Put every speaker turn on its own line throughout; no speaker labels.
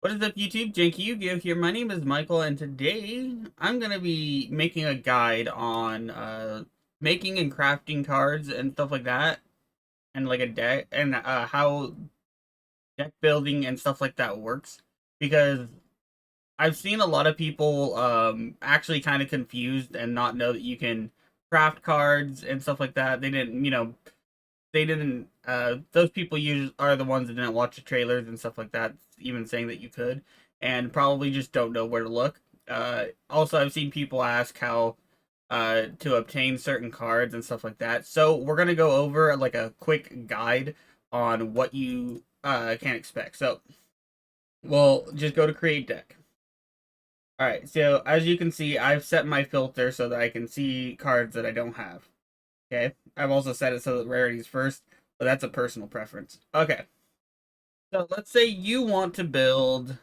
What is up, YouTube? JankyYGO here. My name is Michael, and today I'm going to be making a guide on making and crafting cards and stuff like that, and like a deck, and how deck building and stuff like that works. Because I've seen a lot of people actually kind of confused and not know that you can craft cards and stuff like that. Those people are the ones that didn't watch the trailers and stuff like that, even saying that you could, and probably just don't know where to look. Also, I've seen people ask how to obtain certain cards and stuff like that. So we're gonna go over like a quick guide on what you can expect. So we'll just go to create deck. All right, so as you can see, I've set my filter so that I can see cards that I don't have. Okay, I've also set it so that rarity is first, but that's a personal preference. Okay, so let's say you want to build,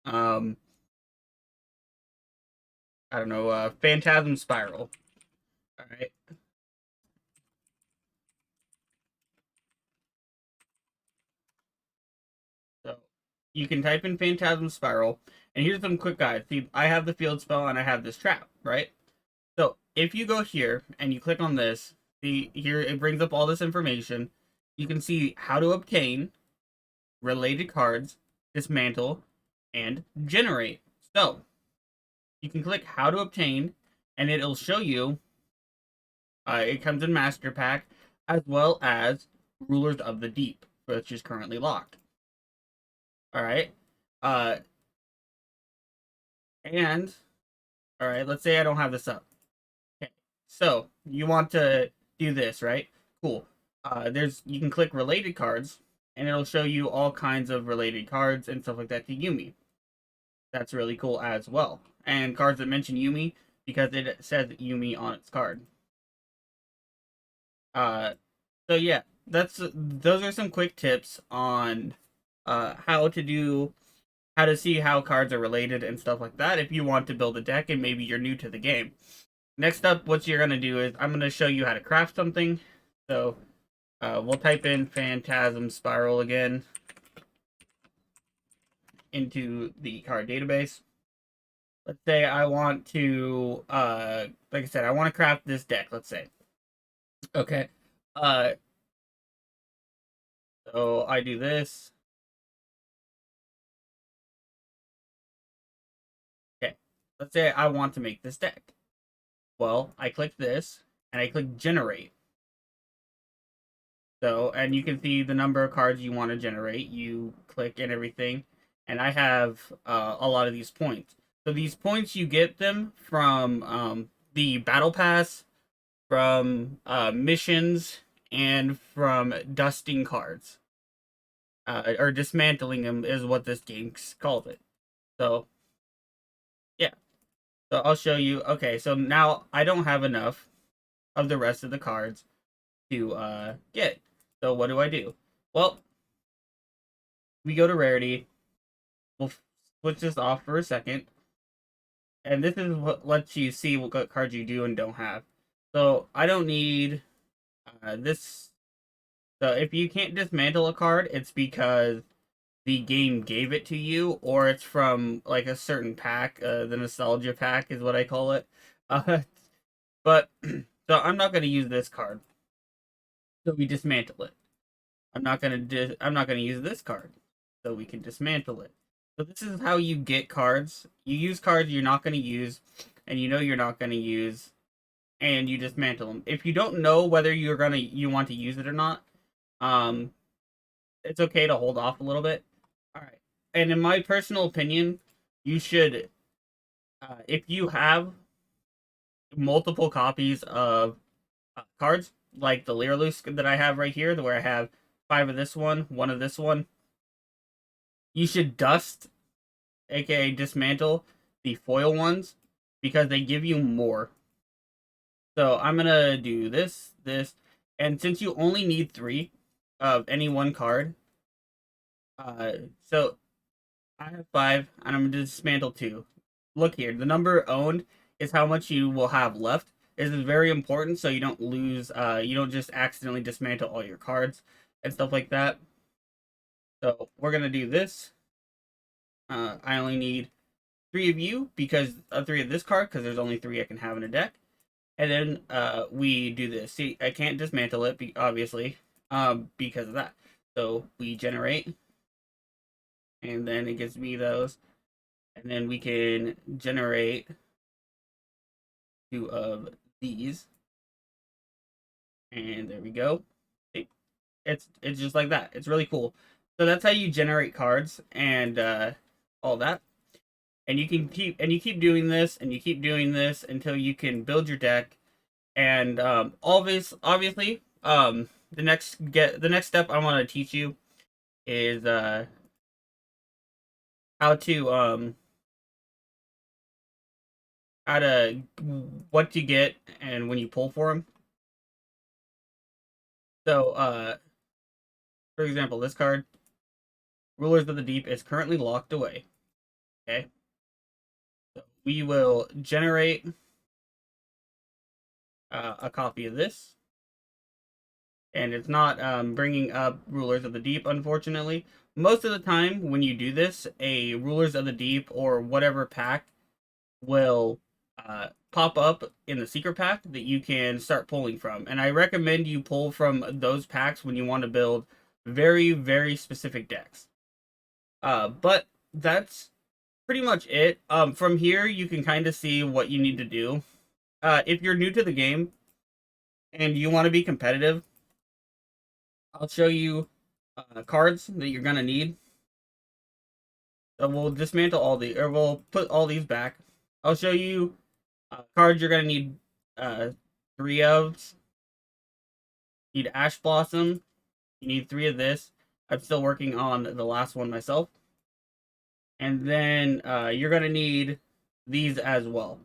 um, I don't know, Phantasm Spiral. All right, so you can type in Phantasm Spiral, and here's some quick guides. See, I have the field spell and I have this trap, right? So if you go here and you click on this, see here it brings up all this information. You can see how to obtain related cards, dismantle, and generate. So you can click how to obtain, and it'll show you. It comes in Master Pack as well as Rulers of the Deep, which is currently locked. All right, uh, and all right. Let's say I don't have this up. Okay, so you want to do this, right? Cool. You can click related cards, and it'll show you all kinds of related cards and stuff like that to Yumi. That's really cool as well. And cards that mention Yumi because it says Yumi on its card. Uh, so yeah, that's those are some quick tips on how to see how cards are related and stuff like that if you want to build a deck and maybe you're new to the game. Next up, what you're gonna do is I'm gonna show you how to craft something. So we'll type in Phantasm Spiral again into the card database. Let's say I want to like I said, I want to craft this deck, let's say. Okay. Uh so I do this. Okay. Let's say I want to make this deck. Well, I click this and I click generate. So, and you can see the number of cards you want to generate. You click and everything. And I have a lot of these points. So these points you get them from the battle pass, from missions, and from dusting cards. Or dismantling them is what this game calls it. So yeah. So I'll show you. Okay, so now I don't have enough of the rest of the cards to get. So what do? Well, we go to rarity. We'll switch this off for a second, and this is what lets you see what cards you do and don't have. So I don't need this. So if you can't dismantle a card, it's because the game gave it to you, or it's from like a certain pack. The nostalgia pack is what I call it. Uh, but so I'm not going to use this card. So we dismantle it. I'm not gonna use this card, so we can dismantle it. So this is how you get cards. You use cards you're not gonna use, and you know you're not gonna use, and you dismantle them. If you don't know whether you want to use it or not, um, it's okay to hold off a little bit. All right. And in my personal opinion, you should, if you have multiple copies of cards, like the Lyralus that I have right here, where I have 5 of this one of this one, you should dust, aka dismantle, the foil ones because they give you more. So I'm gonna do this, and since you only need 3 of any one card, uh, so I have 5, and I'm gonna dismantle 2. Look here, the number owned is how much you will have left. This is very important so you don't lose, you don't just accidentally dismantle all your cards and stuff like that. So we're gonna do this. I only need 3 of you because 3 of this card because there's only 3 I can have in a deck. And then we do this. See, I can't dismantle it, obviously, because of that. So we generate, and then it gives me those. And then we can generate 2 of these. And there we go. It's just like that. It's really cool. So that's how you generate cards and all that. And you can keep doing this and you keep doing this until you can build your deck. And obviously, the next step I want to teach you is how to what to get and when you pull for them. So for example, this card, Rulers of the Deep, is currently locked away. Okay, so we will generate a copy of this. And it's not bringing up Rulers of the Deep, unfortunately. Most of the time, when you do this, a Rulers of the Deep or whatever pack will pop up in the secret pack that you can start pulling from. And I recommend you pull from those packs when you want to build very, very specific decks. But that's pretty much it. From here, you can kind of see what you need to do. If you're new to the game and you want to be competitive, I'll show you cards that you're gonna need. So we'll dismantle all the, or we'll put all these back. I'll show you cards you're gonna need 3 of. You need Ash Blossom. You need 3 of this. I'm still working on the last one myself. And then you're gonna need these as well.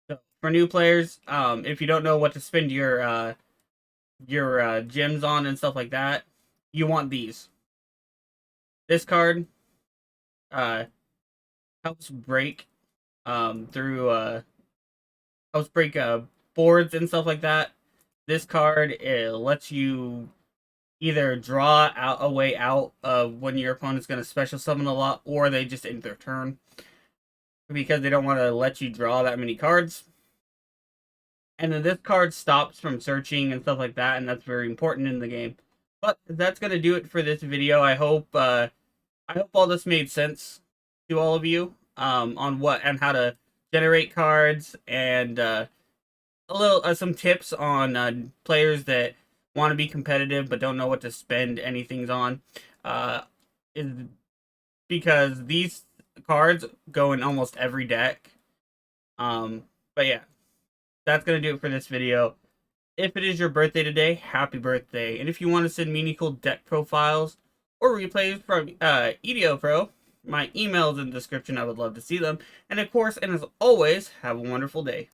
So for new players, if you don't know what to spend your gems on and stuff like that, you want these. This card helps break helps break boards and stuff like that. This card, it lets you either draw out a way out of when your opponent's going to special summon a lot, or they just end their turn because they don't want to let you draw that many cards. And then this card stops from searching and stuff like that, and that's very important in the game. But that's gonna do it for this video. I hope all this made sense to all of you on what and how to generate cards and a little some tips on players that want to be competitive but don't know what to spend anything on. Is because these cards go in almost every deck. But yeah. That's going to do it for this video. If it is your birthday today, happy birthday. And if you want to send meaningful deck profiles or replays from EDO Pro, my email is in the description. I would love to see them. And of course, and as always, have a wonderful day.